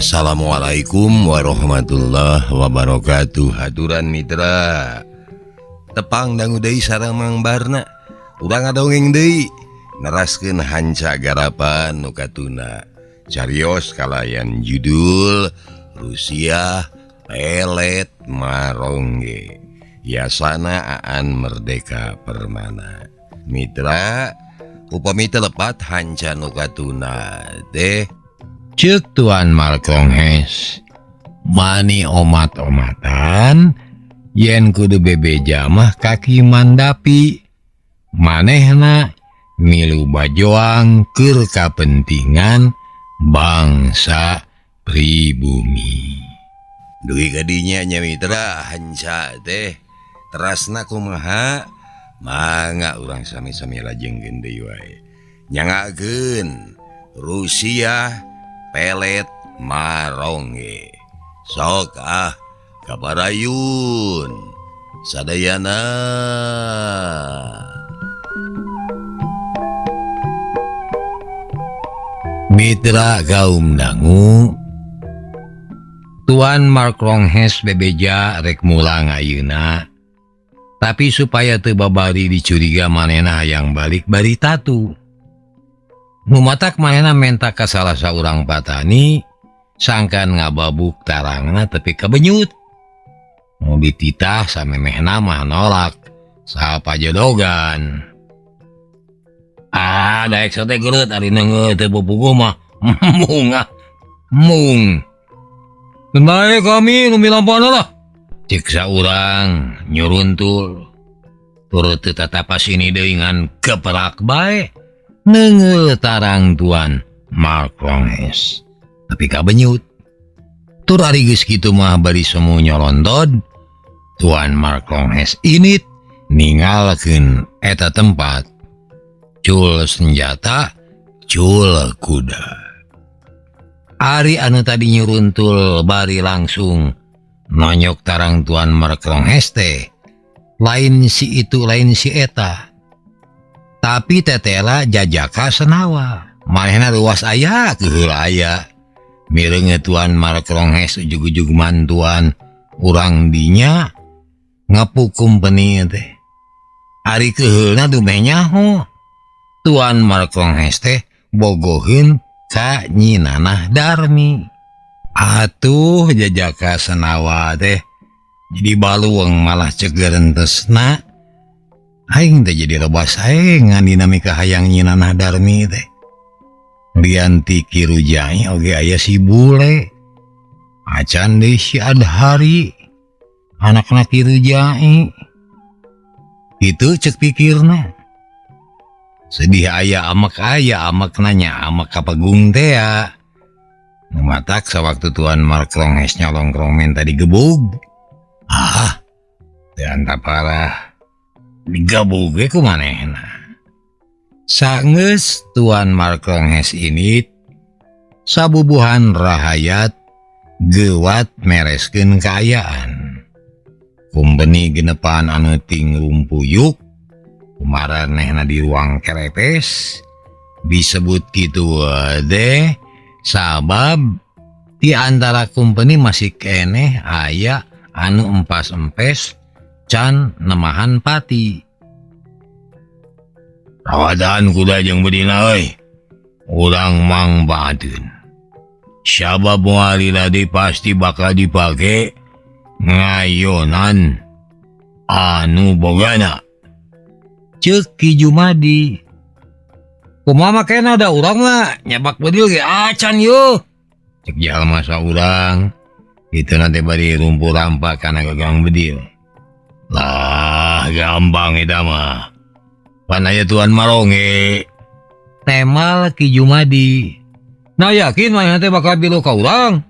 Assalamualaikum warahmatullahi wabarakatuh. Haturan mitra tepang dangu deui sareng Mang Barna. Urang ngadongeng deui neraskeun hanca garapan nu katuna. Carios kalayan judul Rusia Pelet Marongge. Yasana Aan Merdeka Permana. Mitra upami telepat hanca nu katuna teh ceuk Tuan Markonghes, mani omat-omatan yen kudu bebeja mah kaki mandapi, manehna milu bajoang keur kapentingan bangsa pribumi. Dugi kadinya nya mitra hanca teh terasna kumaha mangga urang sami-sami lajengkeun deui wae. Nyangakeun Rusia Pelet Marongge. Sok kabarayun sadayana. Mitra kaum dangu, Tuan Markonghes bebeja rek mulang ayeuna, tapi supaya teu babari dicuriga manehna hayang balik bari tatu. Mumatak manehna menta ka salah saurang patani, sangkan ngababuk tarangna tepi kabenyut. Mau dititah samemehna mah nolak, saha pajodogan. Daek sote geureut ari neungeut teu pupuguh mah mung. Kendae kami nu milampana lah, cek saurang nyuruntul. Turut teu tatapas ini deui ngan keperak bae. Neungeul tarang Tuan Markonghes tapi kabenyut. Tur ari geus kitu mah bari semu nyolondod, Tuan Markonghes init ningalkeun eta tempat. Cul senjata, cul kuda. Ari anu tadi nyuruntul bari langsung nonyok tarang Tuan Markonghes teh lain si itu lain si eta. Tapi tetela jajaka senawa, manehna ruas aya keheul aya. Mireung Tuan Markonghes ujug-ujug mantuan urang dinya ngapukum peni teh. Ari keheulna dumeh nyaho. Tuan Markonghes teh bogoheun ka Nyi Nanah Darmi. Atuh jajaka senawa teh jadi balueng malah ceger entesna. Aing teh jadi loba sae ngan dinamika hayang Nyi Nanah Darmi teh. Lianti Kiru Jai oge aya si Bule. Acan deui si Adhari, anakna Kiru Jai. Itu cek pikirna. Sedih aya amak nanya amak kapegung teh ya. Numatak sawaktu Tuan Markonghes nyolong kromen tadi gebug. Teu anta parah. Digabung ge ku manehna. Saeus Tuan Markonghes ini sabubuhan rahayat gewat mereskeun kaayaan. Kumpeni genepan anu ting rumpuyuk kumaranehna di ruang kerepes disebut kitu deh sabab di antara kumpeni masih keneh aya anu empas-empes can nemahan pati. Rawadan kuda jeung bedina euy. Urang Mang Badeun. Sabab moali ladi pasti bakal dipake ngayonan anu bogana. Ceuk Ki Jumadi. Kumaha makena da urang mah nyabak bedil ge acan yeuh. Cek jalma saurang. Kitu nanti bari rumpul rampak kana gagang bedil. Lah gampang eta mah. Pan aya Tuan Marongge. Temal Ki Jumadi. Nah yakin mah teh bakal bilu ka urang.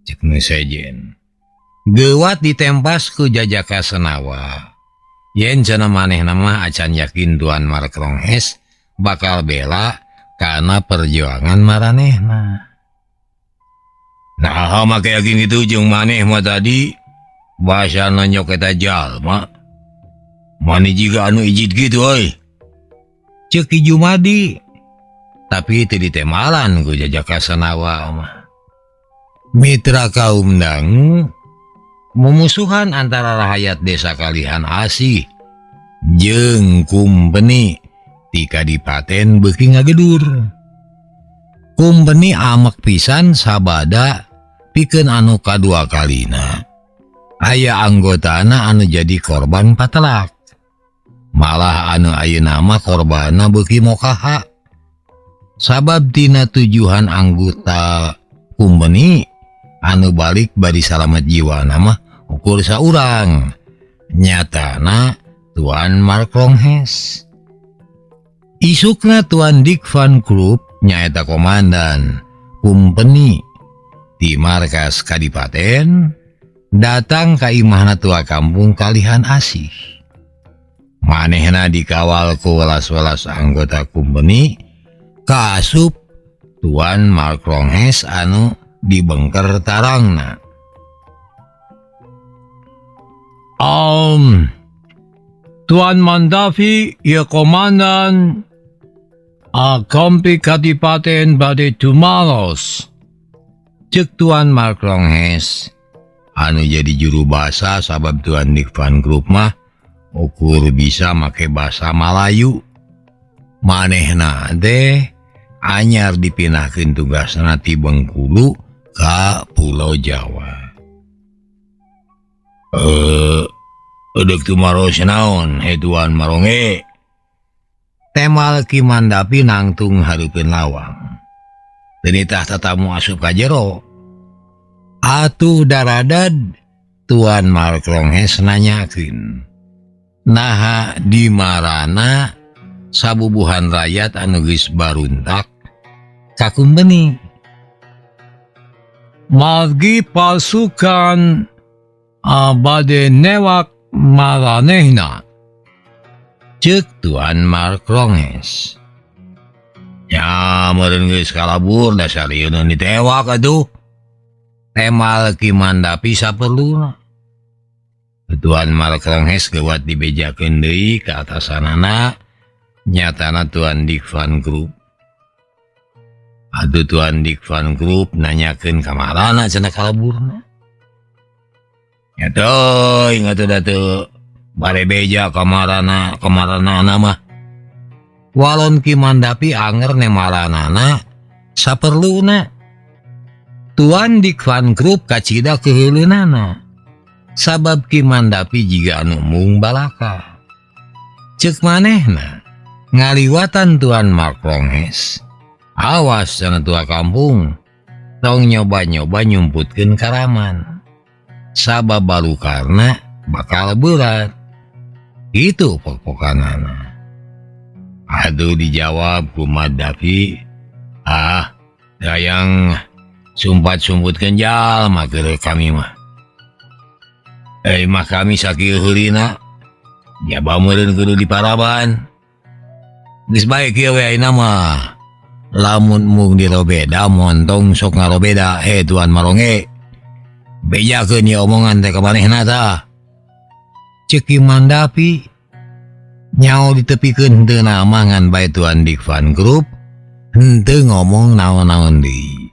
Cek nu sejen. Gewat ditempas ku jajaka senawa. Yen cenah manehna mah acan yakin Tuan Markonghes bakal bela kana perjuangan maranehna. Nah make yakin itu jeung maneh mah tadi bahasa nonyok eta jalma. Mani jiga anu ijid gitu euy. Ceuk Ki Jumadi. Tapi teu ditemalan ku jajaka sanawa mah. Mitra kaum dangu memusuhan antara rakyat desa kalihan asih jeung kumpeni ti kadipaten beuki ngagedur. Kumpeni amek pisan sabada pikeun anu kadua kalina aya anggotana anu jadi korban patelak. Malah anu ayeuna mah korbana beuki mokaha. Sabab tina tujuan anggota kumpeni anu balik bari salamet jiwana mah ukur saurang, nyatana Tuan Mark Longhes. Isukna Tuan Dick Van Krupp nyaeta komandan kumpeni di markas kadipaten datang ka imahna tua kampung kalihan asih. Manehna dikawal ku welas-welas anggota kumpeni kaasup Tuan Mark Longhes anu dibengker tarangna. Tuan Mandavi ya komandan Kompi Kadipaten bade tumaros. Cek Tuan Mark Longhes anu jadi juru bahasa sabab Tuan Dick Van Krupp mah ukur bisa make bahasa Malayu. Manehna teh anyar dipindahkeun tugasna ti Bengkulu ka Pulau Jawa. Edek tumaros naon Tuan Maronge? Temal Ki Mandapi nangtung hareupeun lawang. Tenitah tatamu asup ka jero. Atuh daradad Tuan Mark Longhes nanyakeun. Naha di marana sabubuhan rakyat anu geus baruntak ka kumpeni? Margi pasukan bade newak maranehna. Cek Tuan Mark Longhes. Ya meureun geus kalabur dasar ieu nu ditewak atuh. Temal Ki Mandapi saperluna. Tuan Mark Longhes geuwat dibejakeun deui ka atasanana, nyatana Tuan Dick Van Krupp. Atuh Tuan Dick Van Krupp nanyakeun ka marana cenah kalaburna. Nyatoy ngatu datu bare beja kamarana mah. Walon Ki Mandapi anger nemaranana saperluna. Tuan Dick Van Krupp kacida keheuleunnana. Sabab Ki Mandapi jiga anu mung balaka. Cek manehna ngaliwatan Tuan Mark Longhes. Awas cenah tua kampung. Tong nyoba-nyoba nyumputkeun karaman. Sabab balukarna bakal berat. Itu pokok-pokanana. Aduh dijawab ku Mandapi. Dayang sumpat-sumputkeun jalma keur kami mah. Mah kami sakieu heulina. Jaba meureun kudu diparaban. Geus bae kieu we ayeuna mah. Lamun mung dirobeda montong sok ngarobeda. Tuan Maronge. Bejakeun ieu omongan teh ka manehna tah. Cek Ki Mandapi. Nyao ditepikeun henteu nama ngan bae Tuan Dick Van Krupp henteu ngomong naon-naon deui.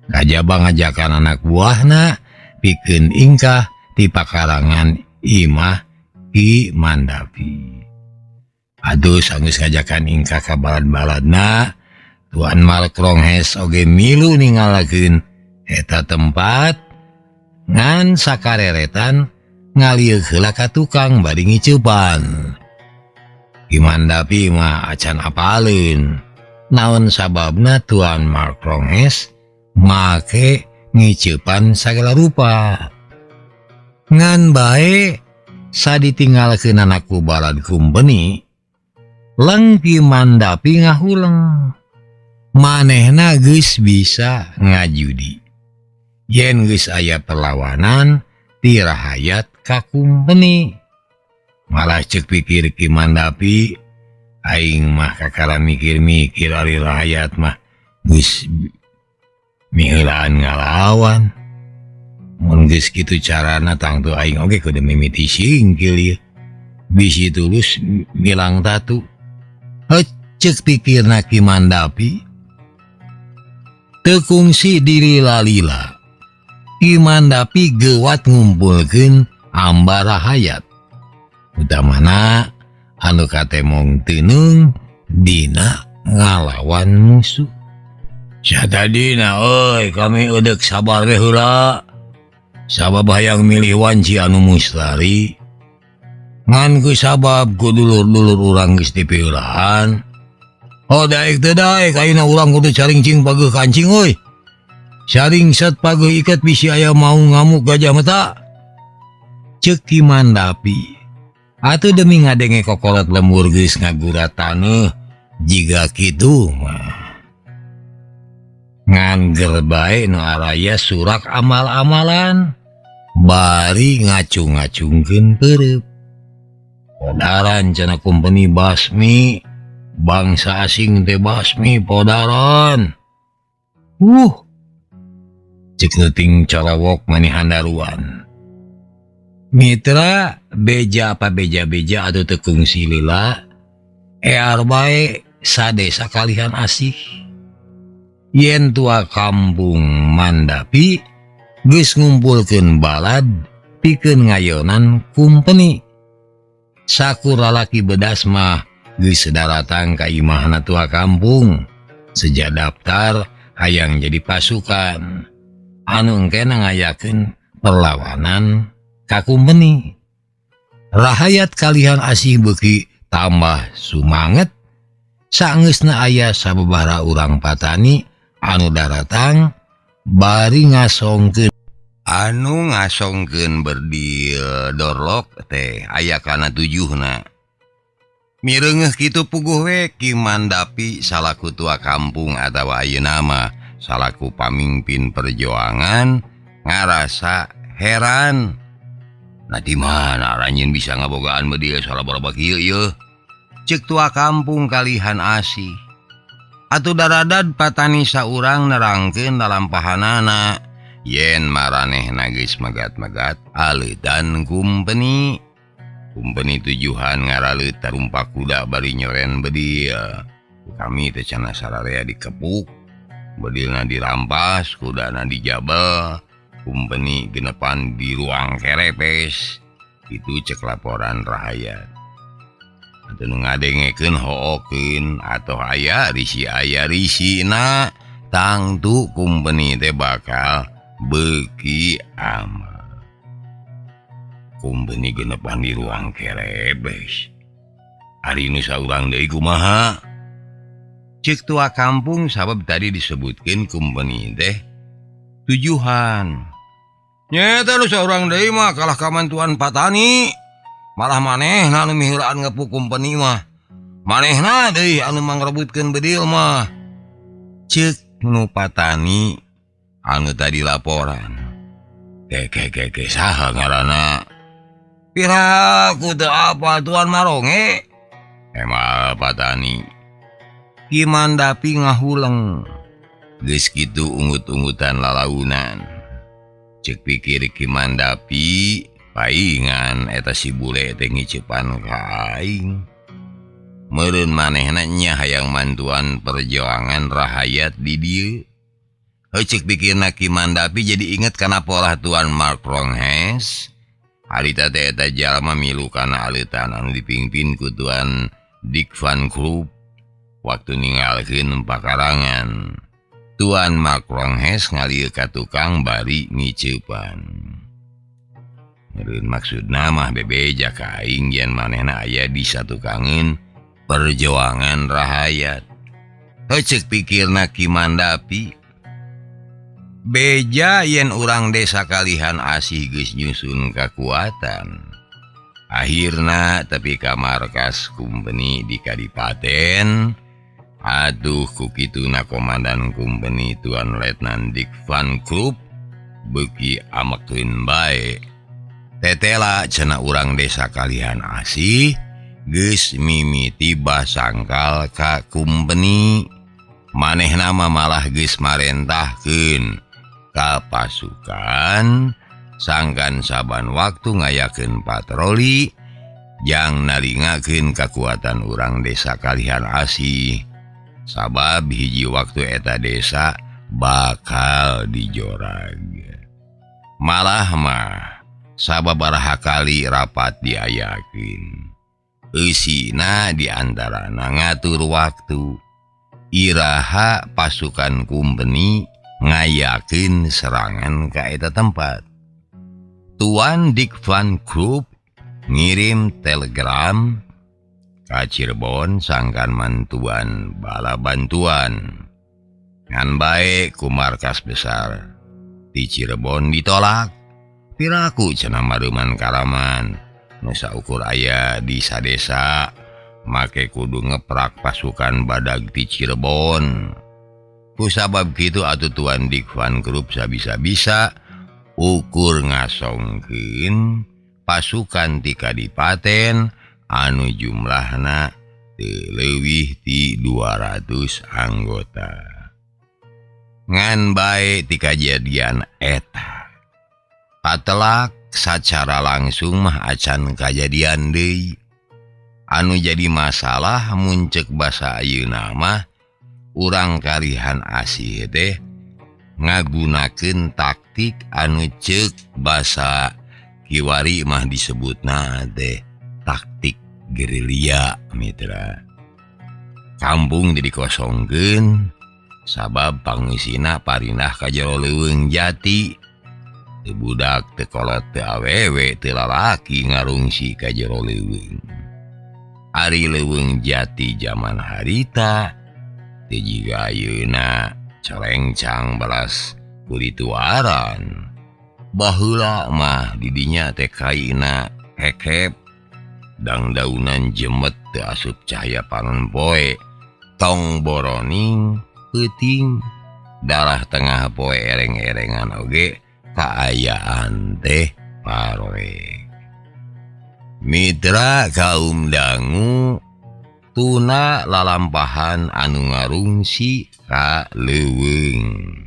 Kajaba ngajakan anak buahna pikeun ingkah ti pakarangan imah Ki Mandapi. Aduh sanggeus ngajakan ingkah ka balad-baladna, Tuan Mark Longhes oge milu ningalakeun eta tempat ngan sakareretan ngalieu heula ka tukang bari ngiceupan. Ki Mandapi mah acan apaleun naon sababna Tuan Mark Longhes make ngiceupan sagala rupa. Ngan bae saditinggalkeun anakku balad kumpeni, leng Ki Mandapi ngahuleng. Manehna geus bisa ngajudi. Yen geus aya perlawanan ti rahayat ka kumpeni. Malah cek pikir Ki Mandapi, aing mah kakara mikir-mikir ari rahayat mah geus miheulaan ngalawan. Mun geus kitu carana tangtu aing oge kudu mimiti singkil ieu. Bisi tulus milang tatu. Cek pikirna Ki Mandapi. Teu kungsi diri lalila. Kimandapi gewat ngumpulkeun amba rahayat utamana anu katemong teunung dina ngalawan musuh. Satadina kami udek sabar we heula sabab hayang milih wanci anu mustari ngan ku sabab ku dulur-dulur urang geus dipiuraan. Daek teu daek ayeuna urang kudu caringcing pageuh kancing euy. Saring set pageuh iket bisi aya mau ngamuk gajah mata. Ceuk Kimandapi. Atuh demi ngadenge kokolot lembur geus ngagurat taneuh jiga kitu mah. Ngangger bae nu araya surak amal-amalan bari ngacung-ngacungkeun peureup. Podaran cenah kumpeni basmi bangsa asing teh basmi podaran. Cek leuting colowok manihan daruan. Mitra beja apa beja-beja atuh teu kungsi lila. Ear bae sadesa kalihan asih. Yen tua kampung Mandapi geus ngumpulkeun balad pikeun ngayonan kumpeni. Sakur lalaki bedas mah geus daratang ka imahna tua kampung. Seja daftar hayang jadi pasukan. Anu engkena ngayakeun perlawanan ka kumpeni. Rahayat kalihan asih beuki tambah sumanget. Saeungeusna aya sababaraha urang patani anu daratang bari ngasongkeun. Anu ngasongkeun berdil dorlok teh aya kana tujuhna. Mireungeuh kitu puguh we Kimandapi salaku tua kampung atawa ayeuna mah salaku pamimpin perjuangan ngarasa heran. Nah di mana ranjeun bisa ngabogaan bedieu salabaraha kieu yeuh. Ceuk tua kampung kalihan asih. Atuh daradad patani saurang nerangkeun lalampahanana yen maranehna geus magat-magat aleutan kumpeni. Kumpeni tujuhan ngaraleut tarumpa kuda bari nyoren bedieu. Kami teh cenah sararea dikepuk. Bedilna dirampas, kudana dijabel, kumpeni genepan di ruang kerepes. Itu cek laporan rahayat. Atuh nu ngadengekeun hookeun atoh aya risina tangtu kumpeni teh bakal beuki amal. Kumpeni genepan di ruang kerepes. Ari nu saurang deui kumaha? Cek tua kampung sabab tadi disebutkeun kumpeni teh tujuhan. Nyata nu saurang deui mah kalah kamantuan patani. Malah manehna anu mihiraan ngepuk kumpeni mah. Manehna deui anu mangrebutkeun bedil mah. Ceuk nu patani anu tadi laporan. Ke saha ngaranna? Piraku teu apa tuan Maronge. Emal patani. Kimandapi ngahuleng. Geus kitu ungut-ungutan lalaunan. Cek pikir Kimandapi paingan eta si bule teh ngiceupan ka aing. Meureun manehna nya hayang mantuan perjuangan rahayat di dieu. Cek pikirna Kimandapi jadi inget kana polah tuan Mark Ronghes. Harita teh eta jalma milu kana aleutan anu dipingpin ku tuan Dick Van Kloop. Waktu ninggalkeun pakarangan, tuan Mark Ronghes ngalieu ka tukang bari ngiceupan. Meureun maksudna mah bebeja ka aing yen manehna aya di satukangeun perjuangan rahayat. Ceuk pikirna Kimandapi. Beja yen urang desa kalihan asih geus nyusun kakuatan. Akhirna tepi ka markas kumpeni di Kadipaten. Aduh kukituna komandan kumpeni Tuan Letnan Dick Van Kloop beuki amekeun bae. Tetela cenah urang desa kalihan asih geus mimiti basangkal ka kumpeni. Manehna mah malah geus marentahkeun ka pasukan sangkan saban waktu ngayakeun patroli jang nalingakeun kakuatan urang desa kalihan asih. Sabab hiji waktu eta desa bakal dijorag. Malah mah sababaraha kali rapat diayakeun. Eusina diantarana ngatur waktu. Iraha pasukan kumpeni ngayakeun serangan ka eta tempat. Tuan Dick Van Krupp ngirim telegram ka Cirebon sangkan mantuan bala bantuan. Ngan bae ku markas besar di Cirebon ditolak. Piraku cenah maruman Karaman. Nu saukur aya di sadesa make kudu ngeprak pasukan badag di Cirebon. Ku sabab kitu atuh Tuan Dick Van Krupp sabisa-bisa ukur ngasongkeun pasukan ti Kadipaten anu jumlahna teu leuwih ti 200 anggota. Ngan bae ti kajadian eta patelak sacara langsung mah acan kajadian deui. Anu jadi masalah muncek basa ayeuna mah urang karihan asih teh ngagunakeun taktik anu ceuk basa kiwari mah disebutna teh taktik gerilya mitra. Kampung dikosongkeun sabab pangusina parinah ka jero leuweung jati. Teu budak teu kolot teu awewe teu lalaki ngarungsi ka jero leuweung. Ari leuweung jati zaman harita teu jiga ayeuna calengcang balas kurituaran. Baheula mah didinya teh kaina hekep dangdaunan jemet teu asup cahaya panon poe tong boroning peuting darah tengah poe ereng-erengan oge kaayaan teh paroe. Mitra kaum dangu tuna lalampahan anu ngarungsi ka leuweung.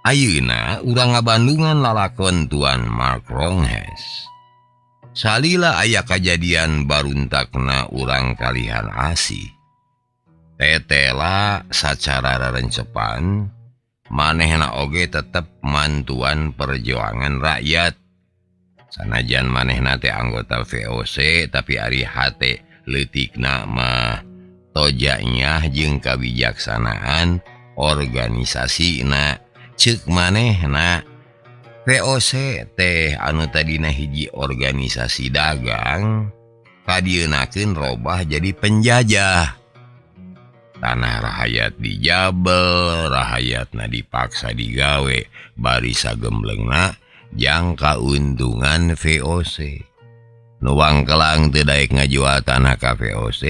Ayeuna urang ngabandungan lalakon Tuan Mark Ronghes. Salila aya kajadian baruntakna urang kalihan asih. Tetela sacara rerencepan manehna oge tetep mantuan perjuangan rakyat. Sanajan manehna teh anggota VOC tapi ari hate leutikna mah tojanya jeung kabijaksanaan organisasina. Ceuk manehna VOC teh anu tadina hiji organisasi dagang kadienakeun robah jadi penjajah. Tanah rahayat dijabel, rahayatna dipaksa digawe bari sagemblengna jang kauntungan VOC. Nuwang kelang teu daek ngajual tanah ka VOC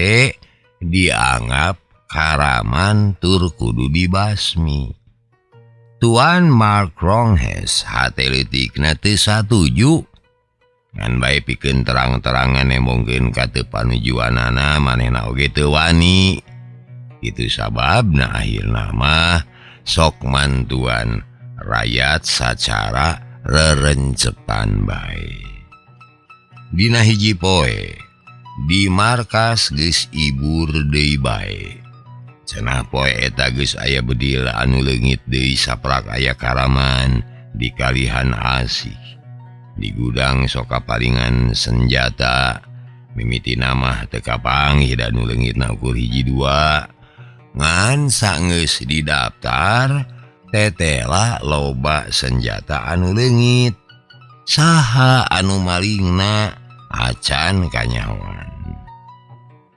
dianggap Karaman tur kudu dibasmi. Tuan Mark Ronghes hate leutikna teu satuju. Ngan bae pikeun terang-terangan nemongkeun ka teu panujuanana manehna oge teu wani. Itu sababna akhirna mah sok mantuan rakyat sacara rerencepan bae. Dina hiji poe di markas geus ibur deui bae. Cenah poe eta geus aya bedil anu leungit deui saprak aya Karaman di kalihan asih. Di gudang sok kapalingan senjata mimitina mah teu kapanggih da nu leungitna ukur hiji dua. Ngan sageus didaftar tetela loba senjata anu leungit. Saha anu malingna acan kanyawan.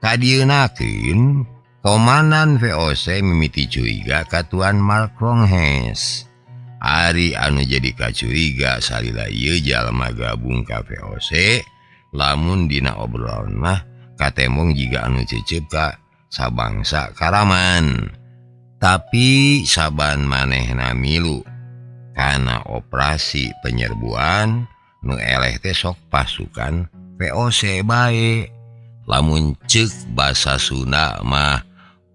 Kadienakeun komandan VOC mimiti curiga ka Tuan Mark Ronghes. Ari anu jadi kacuriga salila ieu jalma gabung ka VOC lamun dina obrolan mah katemong jiga anu cecep ka sabangsa Karaman. Tapi saban manehna milu kana operasi penyerbuan nu eleh teh sok pasukan VOC bae. Lamun ceuk basa Sunda mah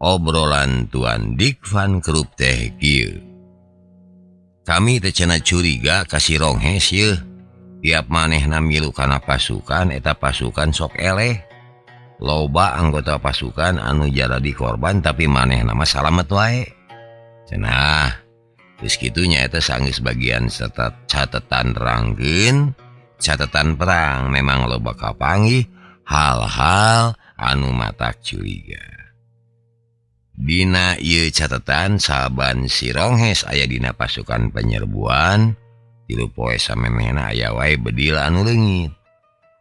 obrolan Tuan Dick Van Krupp teh kieu. Kami teh cenah curiga ka si Ronghes yeuh. Tiap manehna milu kana pasukan eta pasukan sok eleh. Loba anggota pasukan anu jadi korban tapi manehna mah salamet wae. Cenah Terus gitunya itu sanggeus bagian serta catatan rangkeun catatan perang memang loba kapanggih hal-hal anu matak curiga. Dina ieu catatan saban si Ronghes aya dina pasukan penyerbuan, 3 poe samemehna aya wae bedil anu leungit.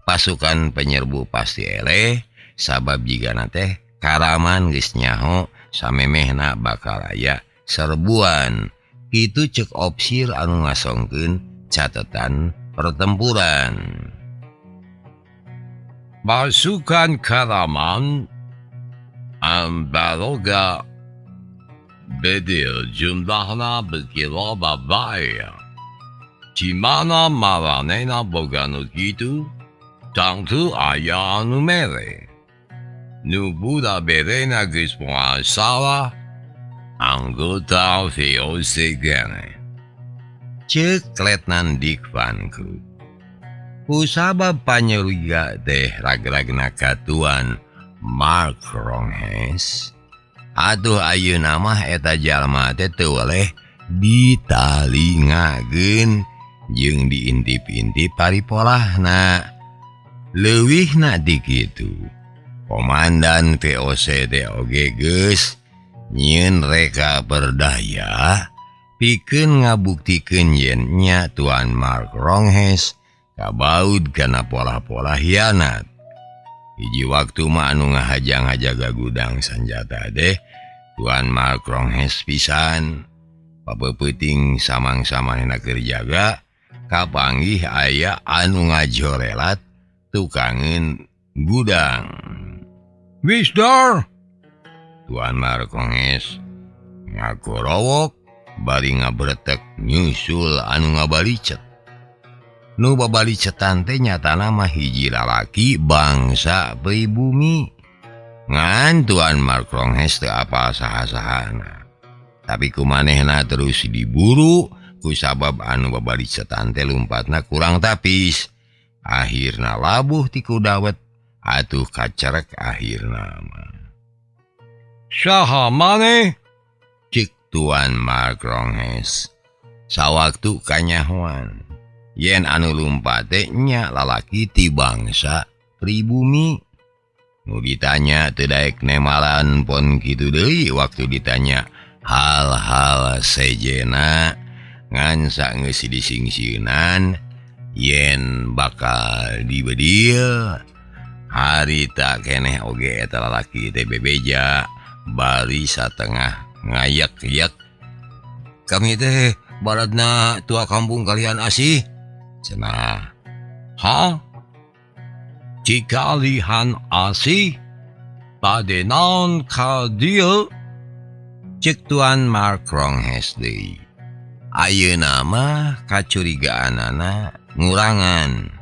Pasukan penyerbu pasti eleh sabab jigana teh karaman geus nyaho samemehna bakal aya serbuan. Kitu ceuk opsir anu ngasongkeun catatan pertempuran. Pasukan Karaman Ambaroga bedil jumlahna berkira babaya. Di mana maranena boga nu kitu, tangtu aya anu mere. Nu buda berena geus muasalah anggota VOC gene. Ceuk Letnan Dik Van Kruk. Kusabab panyeriga teh ragragna katuan Mark Ronghes. Atuh ayeuna mah eta jalma teh teu weleh ditalingakeun jeung diintip-intip paripolahna. Leuwihna di kitu, komandan VOC teh oge geus nyieun reka berdaya pikeun ngabuktikeun yen nya Tuan Mark Ronghes kabaud kana pola-pola hianat. Hiji waktu mah anu ngahajang-hajaga gudang sanjata teh Tuan Mark Ronghes pisan. Papeuting samang-samanena keur jaga kapanggih aya anu ngajorelat tukangeun gudang. Wisdar, Tuan Mark Ronghes ngakorowok bari ngabretek nyusul anu ngabalicet. Nu babalicetan teh nyatana mah hiji lalaki bangsa pribumi. Ngan Tuan Mark Ronghes teu apal saha-sahana. Tapi kumanehna terus diburu kusabab anu babalicetan teh lumpatna kurang tapis. Akhirna labuh ti kudawet atuh kacerek akhirna mah. saha maneh? Cik Tuan Mark Ronghes sawaktu kanyahoan yen anu lumpat teh nya lalaki ti bangsa pribumi. Nu ditanya teu daek nemalan pon kitu deui waktu ditanya hal-hal sejena ngan sageus disingsieunan yen bakal dibedil. Harita keneh oge eta lalaki teh bebeja bari satengah ngayak-yak. Kami teh baradna tua kampung kalian asih cenah. Ha? Jika lihan asih pada naon ka dieu? Cek Tuan Mark Ronghes deui. Ayeuna mah kacurigaanana ngurangan.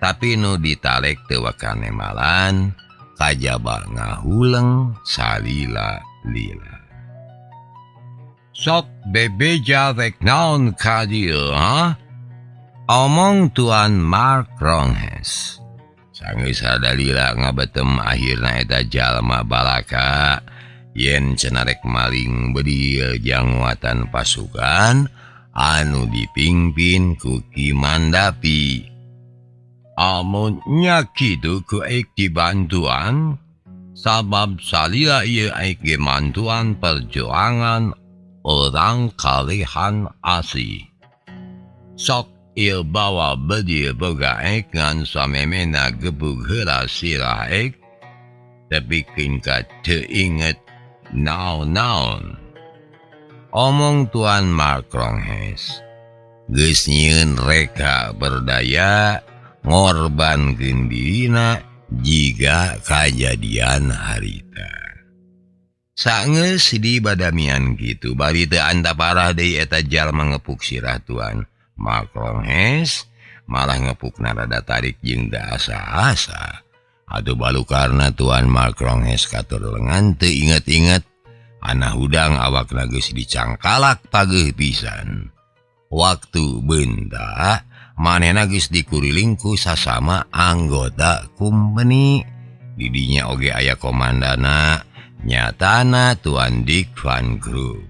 Tapi nu ditalek teu wakanemalan kajaba ngahuleng salila-lila. Sok bebeja rek naon ka dieu, ha? Omong Tuan Mark Ronghes. Sanggeus sadalila ngabetem akhirna eta jalma balaka yen cenarek maling bedil janguatan pasukan anu dipingpin ku Ki Mandapi. Amun nya kitu ku aik dibantuan sabab salila ieu aik ge mantuan perjuangan orang kalihan asih. Sok ieu bawa bedil boga aik ngan samemena gebug heula sirah aik tapi tingkat teu inget naon-naon. Omong Tuan Mark Ronghes geus nyieun reka berdaya ngorbankeun dirina jiga kajadian harita. Sageus dibadamian kitu bari teu anta parah deui eta jalma ngepuk sirah Tuan Mark Ronghes, malah ngepukna rada tarik jeung da asa-asa. Atuh balukarna Tuan Mark Ronghes katur lengan teu inget-inget ana hudang awakna geus dicangkalak pageuh pisan. Waktu beunta manehna geus dikuriling ku sasama anggota kumpeni. Di dinya oge aya komandana nyatana Tuan Dik Van Kruk.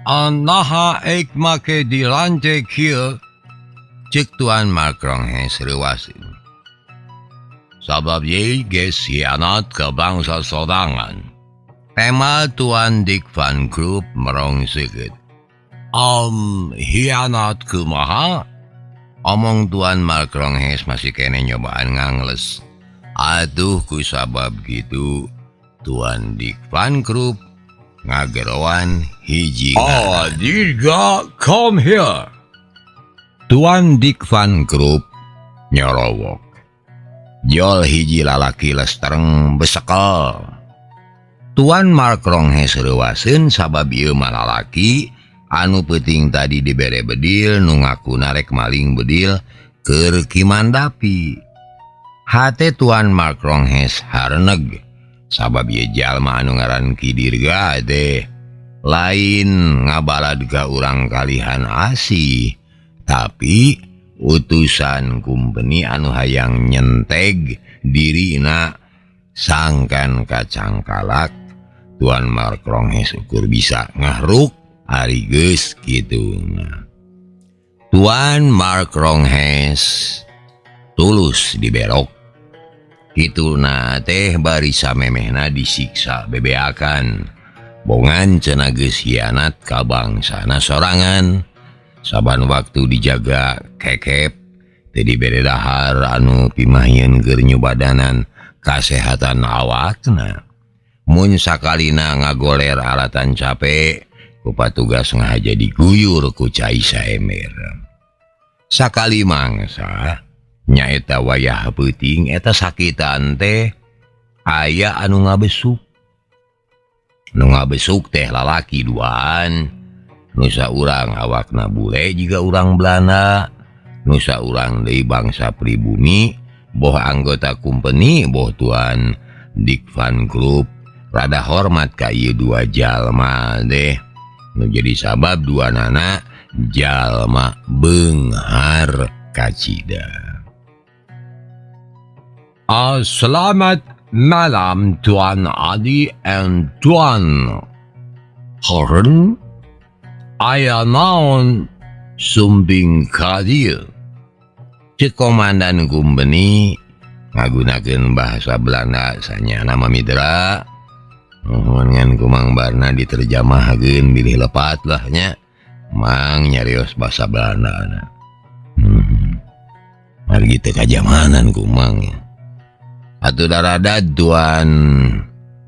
naha ek make dilante kieu, cek Tuan Markronghes rewasin. Sabab ye geus hianat ke bangsa sorangan. Tema Tuan Dick Van Group merong sikit. Hianat kumaha? Omong Tuan Markronghes masih kene nyobaan ngangles. Aduh ku sabab gitu, Tuan Dick Van Group ngagerowan hiji Dirga, come here. Tuan Dick Van Group nyorowok. Jol hiji lalaki lestereng besekal. Tuan Markronghes rewasen sabab ieu mah lalaki anu peuting tadi dibere bedil nu ngaku narek maling bedil keur Kimandapi. Hate Tuan Markronghes hareneg sabab ieu jalma anu ngaran Ki Dirga teh lain ngabalad ka urang kalihan asih, tapi utusan kumpeni anu hayang nyenteg dirina sangkan kacang kalak. Tuan Markronghes ukur bisa ngahruk ari geus kitu. Tuan Markronghes tulus diberok. Kituna teh bari samemehna disiksa bebeakan. Bongan cenah geus hianat ka bangsana sorangan. Saban waktu dijaga kekep teu dibere dahar anu pimahieun keur nyubadanan kasehatan awakna. Mun sakalina ngagoler alatan capek, ku patugas ngahaja diguyur ku cai saemer. Sakali mangsa nyaeta wayah peuting eta sakitan teh aya anu ngabesuk. Nu ngabesuk teh lalaki duaan. Nu saurang awakna bule jiga urang Belanda. Nu saurang deui bangsa pribumi, boh anggota kumpeni boh Tuan Dick Van Group. Rada hormat ka ieu dua jalma deh. Nu jadi sabab dua nana jalma beunghar kacida. Selamat malam Tuan Adi and Tuan Horn. Aya naon sumbing ka dieu? Cek komandan kumpeni ngagunakeun bahasa Belanda sanyana mamidra. Ngan kumang barna diterjemahkeun bilih lepat lah nya. Mang nyarios bahasa Belanda na. Margi teu kajamanan kumang ya. Atuh darada Tuan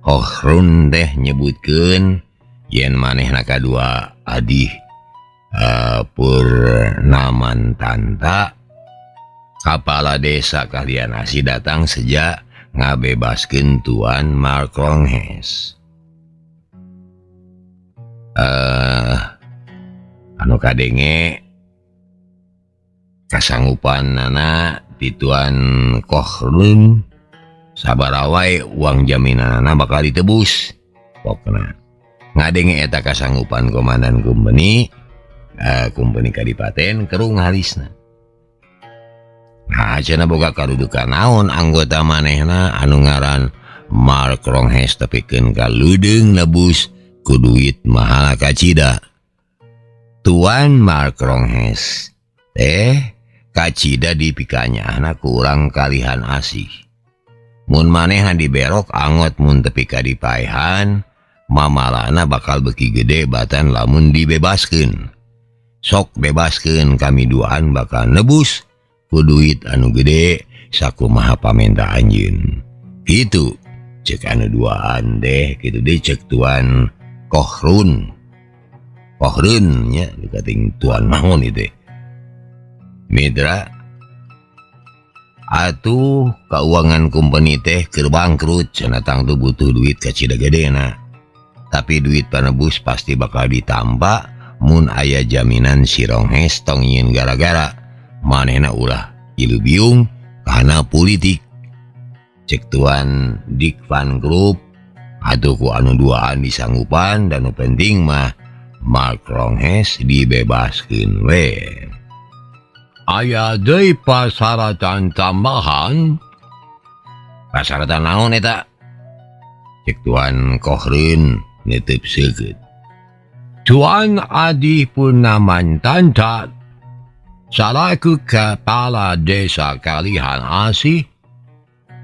Hohrun teh nyebutkeun yen manehna kadua adih Purnamantanta kapala desa kalian asih datang sejak ngabebaskeun Tuan Markronghes. Anu kadenge kasanggupanana ti Tuan Kohrun sabaraha wae uang jaminanana bakal ditebus. Pokona ngadenge eta kasanggupan komandan kumpeni kadipaten kerung halisna. Nah, cenah boga kadudukan naon anggota manehna anu ngaran Markronghes tepikeun ka ludeung nebus ku duit mahal kacida. Tuan Markronghes kacida dipikanyahna ku urang kalihan asih. Mun manehna diberok angot mun tepi ka dipaehan, mamalana bakal beki gede batan lamun dibebaskeun. Sok bebaskeun kami duaan bakal nebus ku duit anu gede sakumaha pamenta anjeun. Kitu cek anu duaan deh, kitu deh cek Tuan Kohrun. Kohrun nya dikating Tuan naon itu. Mitra atuh keuangan kumpeni teh keur bangkrut cenah tang tuh butuh duit kacida gedena. Tapi duit panebus pasti bakal ditampa mun aya jaminan si Ronghes tong nyieun gara-gara manehna ulah ilu biung karena politik. Cek Tuan Dick Van Group atuh ku anu duaan disanggupan dan nu penting mah Markronghes dibebaskeun we. Aya deui pasaratan tambahan. Pasaratan naon eta? Cek Tuan Kohrun netep seukeut. Tuan Adi Purnaman Tantat salaku kepala desa Kalihan Asih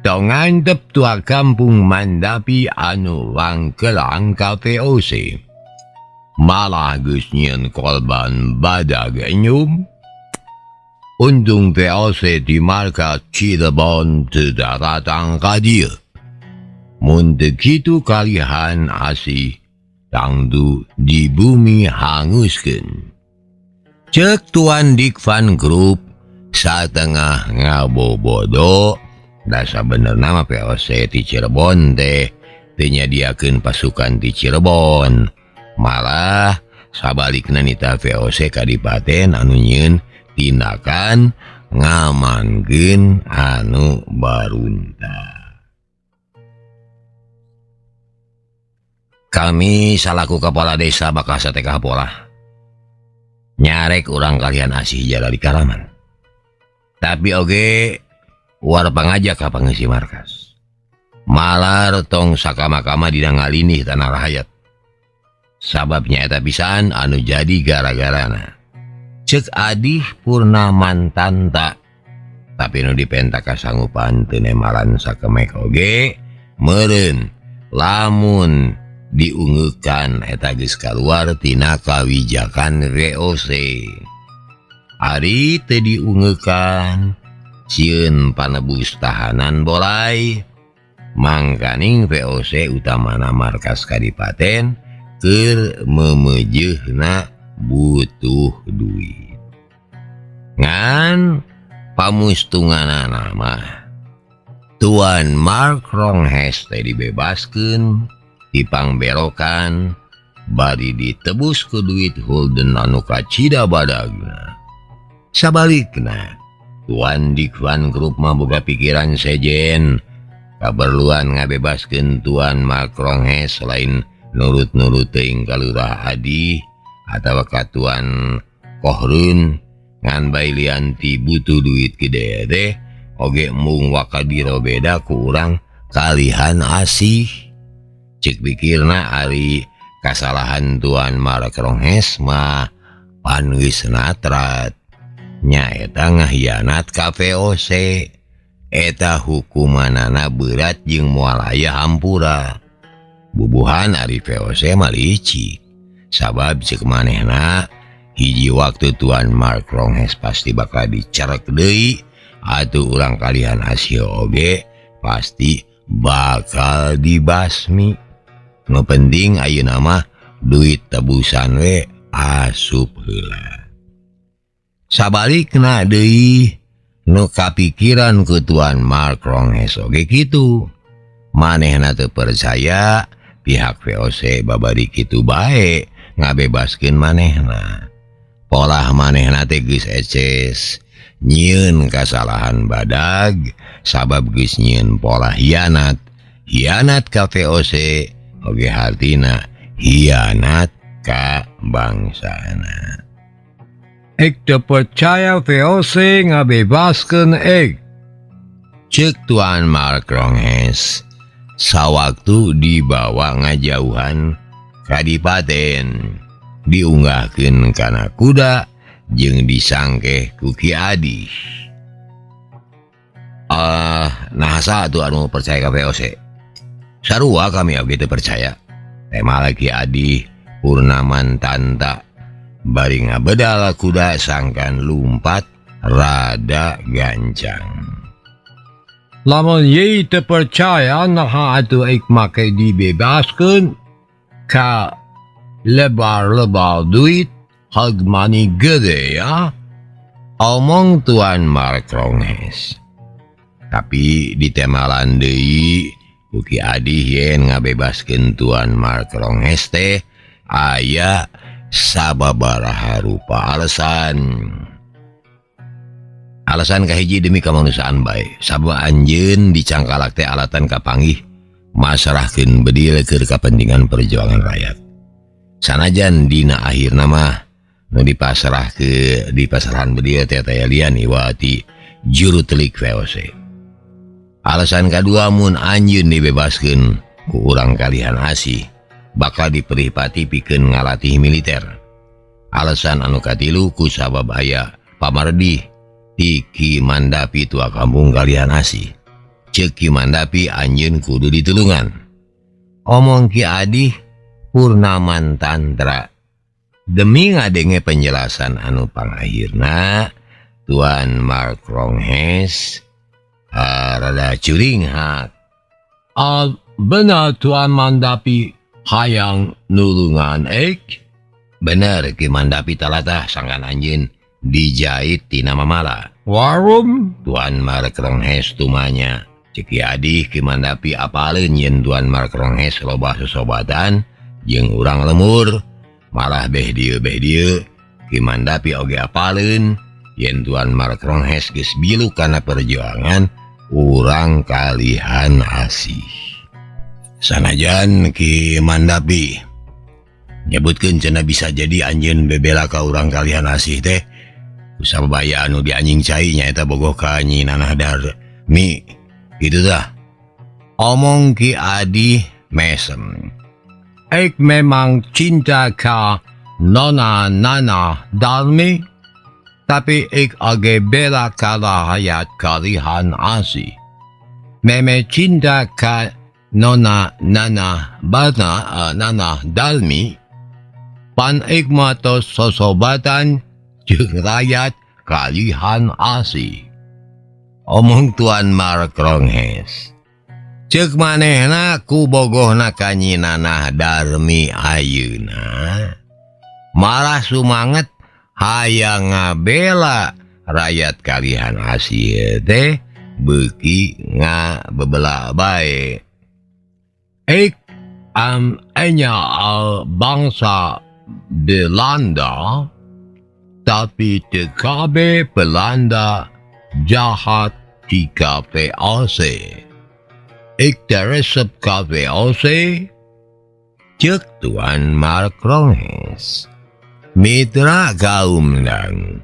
tongantep tua kampung Mandapi anu Wangkelang KVOC malah geus nyieun korban badag enyum untung VOC di markas Cirebon teu datang ka dieu mun teu kitu Kalihan Asih tangtu di bumi hanguskeun. Cek Tuan Dikvan Group satengah ngabobodo dasa bener nama VOC di Cirebon teh teu nyadiakeun pasukan di Cirebon malah sabalikna nita VOC Kadipaten anu nyieun tindakan ngamankeun anu barunta. Kami salaku kepala desa bakal satekah pola nyarek urang Kalihan Asih jala di Kalaman. Tapi oge war pangajak ka pangisi markas. Malar tong sakama-kama dina ngalinih tanah rakyat. Sababnya eta pisan anu jadi gara-garana. Cek Adih Purnaman Tanta. Tapi nu dipenta kasanggupan teu nemalan sakemek oge meureun lamun diunggeukan eta geus kaluar tina kawijakan VOC. Ari teu diunggeukan sieun panebus tahanan bolai mangkaning VOC utamana markas Kadipaten keur memeujeuna butuh duit. Ngan pamustunganana mah Tuan Mark Ronghes teh dibebaskeun tipang berokan bari ditebus ku duit Holden anu kacida badagna. Sabalikna Tuan Dikvan Group mah boga pikiran sejen kaperluan ngabebaskeun Tuan Mark Ronghes selain nurut-nurut teuing ka Lurah Adi atawa ka Tuan Kohrun ngan bae lianti butuh duit gede teh oge mung wakadiro beda ku urang Kalihan Asih. Cek pikirna ari kasalahan Tuan Mark Ronghes mah pan geus natrat nyaeta ngahianat ka VOC eta hukumanana berat jeung moal aya hampura. Bubuhan ari VOC mah licik sabab cek manehna hiji waktu Tuan Mark Ronghes pasti bakal dicerek deui atuh urang Kalihan Asih oge pasti bakal dibasmi. Nu penting ayeuna mah duit tebusan we asup heula. Sabalikna deui nu kapikiran ku Tuan Mark Ronghes oge kitu. Manehna teu percaya pihak VOC babari kitu bae ngabebaskeun manehna. Polah manehna teh geus eces nyieun kasalahan badag sabab geus nyieun pola hianat ka VOC oge hartina hianat ka bangsana. Ek teu percaya VOC ngabebaskeun ek. Cek Tuan Mark Ronghes sawaktu dibawa ngajauhan Kadipaten diunggahkeun kana kuda jeung disangkeh ku Ki Adi. Nahasa atuh anu percaya ka VOC. Sarua kami oge teu percaya. Tema lagi Adi Purnaman Tanta bari ngabedal kuda sangkan lumpat rada gancang. Lamun ye teu percaya naha atuh ek make dibebaskeun ka lebar-lebar duit hagmani gede ya. Omong Tuan Mark Ronghes. Tapi ditemalan deui Ki Adi yen ngabebaskeun Tuan Mark Ronghes teh aya sababaraha rupa alasan. Alasan kahiji demi kemanusiaan bae. Sabab anjeun dicangkalak teh alatan kapanggih masarahkeun bedil keur kepentingan perjuangan rakyat. Sanajan dina akhirna mah nu dipasarahan bedil teh aya lian iwati juru telik VOC. Alasan kedua mun anjeun dibebaskeun ku urang Kalihan Asih bakal diperipati pikeun ngalatih militer. Alasan anu katilu ku sabab aya pamardi ti Ki Mandapi tua kampung kalian asih. Ceuk Ki Mandapi anjeun kudu ditulungan. Omong Ki Adi Purnaman Tantra. Demi ngadenge penjelasan anu pangakhirna, Tuan Mark Ronghes rada curing hak. Benar Tuan Mandapi hayang nulungan ek? Bener Ki Mandapi talatah sangkan anjeun dijahit tina mamala. Warum? Tuan Mark Ronghes tumanya. Cek Ki Adi Ki Mandapi apaleun yen Tuan Mark Ronghes loba sosobatan jeung urang lemur. Malah beh dieu Ki Mandapi oge apaleun yen Tuan Mark Ronghes geus bilu kana perjuangan urang kalihan asih. Sanajan Ki Mandapi nyebutkeun cenah bisa jadi anjeun bebela ka urang kalihan asih teh kusabaya anu dianjing cai nyaeta bogoh ka Nyi Nanah Darmi gitu dah. Omong Ki Adi mesem. Ek memang cinta ka Nona Nanah Darmi, tapi ek age bela kala hayat kalihan asih. Meme cinta ka Nona Nanah Nanah Darmi, pan ek matos sosobatan jeung rakyat kalihan asih. Omong Tuan Mark Ronghes. Ceuk manehna ku bogohna ka Nyi Nanah Darmi ayeuna malah sumanget hayang ngabela rakyat kalihan asih teh beuki ngabebela bae. Ek enya bangsa Belanda, tapi teu kabeh Belanda jahat di KVOC. Ik teresep KVOC, ceuk Tuan Mark Ronghes. Mitra kaum dang.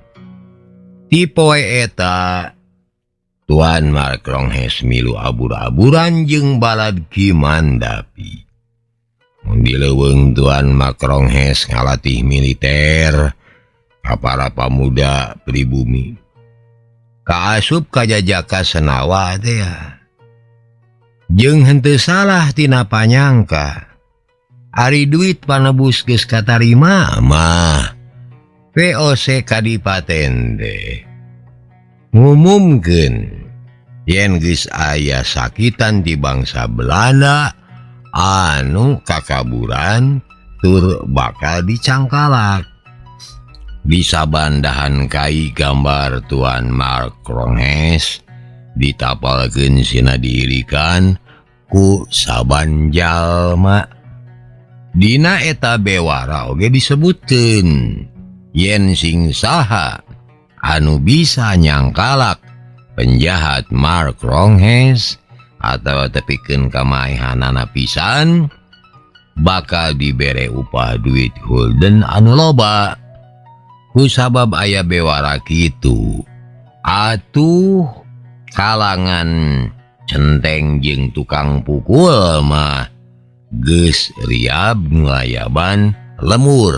Ti poe eta Tuan Mark Ronghes milu abur-aburan jeung balad Ki Mandapi. Mun dileuweung Tuan Mark Ronghes ngalatih militer ka para pamuda pribumi. Kaasup kajajaka senawa teh ya. Jeung henteu salah tina panyangka. Ari duit panebus geus katarima mah VOC kadipaten teh ngumumkeun yen geus aya sakitan di bangsa Belanda anu kakaburan tur bakal dicangkalak. Di sabandahan kai gambar Tuan Mark Ronghes ditapalkeun sina diirikan ku saban jalma. Dina eta bewara oge disebutkeun yen sing saha anu bisa nyangkalak penjahat Mark Ronghes atawa tepikeun kamaehanana pisan bakal dibere upah duit gulden anu loba. Kusabab aya bewara kitu atuh kalangan centeng jeung tukang pukul mah geus riab nglayaban lemur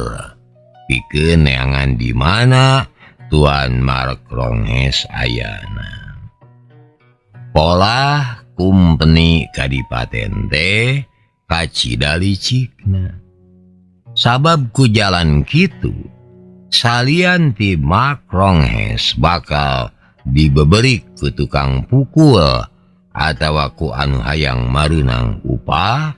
pikeun neangan di mana Tuan Mark Ronghes ayana. Pola kumpeni kadipaten teh kacida licikna. Sabab ku jalan kitu salian ti Mark Ronghes bakal dibeberik ku tukang pukul atawa ku anu hayang mareunang upah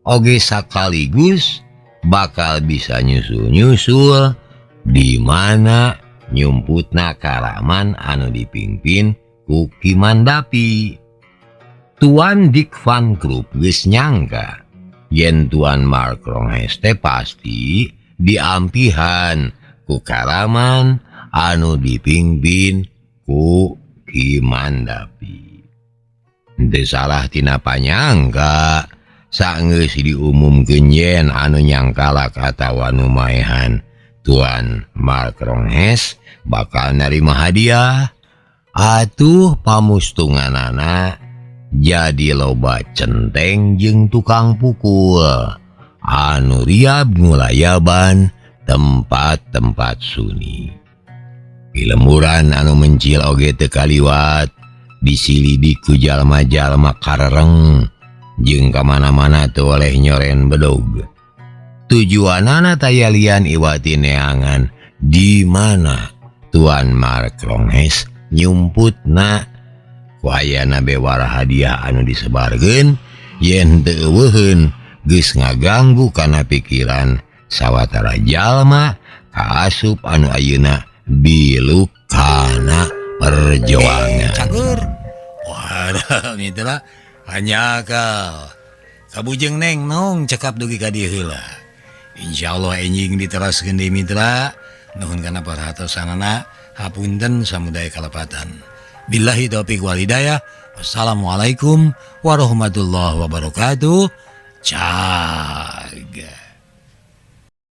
oge sakaligus bakal bisa nyusul-nyusul di mana nyumputna karaman anu dipimpin ku Ki Mandapi. Tuan Dick Van Krupp geus nyangka yen Tuan Mark Ronghes teh pasti diampihan ku karaman anu dipimpin ku Ki Mandapi. Teu salah tina panyangka saenggeus diumumkeun yen anu nyangkalak atawa nu maehan Tuan Mark Ronghes bakal narima hadiah. Atuh pamustunganana jadi loba centeng jeung tukang pukul anu riab ngulayaban tempat-tempat Sunni. Pilemuran anu mencil oge teu kaliwat disilidik ku jalma-jalma karereng jeung kamana-mana teu oleh nyoren bedog. Tujuanana taya lian iwati neangan di mana Tuan Mark Ronges nyumputna ku ayana bewara hadiah anu disebarkeun yen teu eueuheun geus ngaganggu kana pikiran sawatara jalma kaasup anu ayeuna biluk kana perjuangan. Cager. Waduh, mitra hanya kal. Kabujeng neng nong cekap dugi ka dieu heula. Insyaallah enjing diteraskeun deui mitra. Nuhun kana paratosanana, hapunten samudaya kalepatan. Billahi taufiq wal hidayah. Wassalamualaikum warahmatullahi wabarakatuh. Ciao.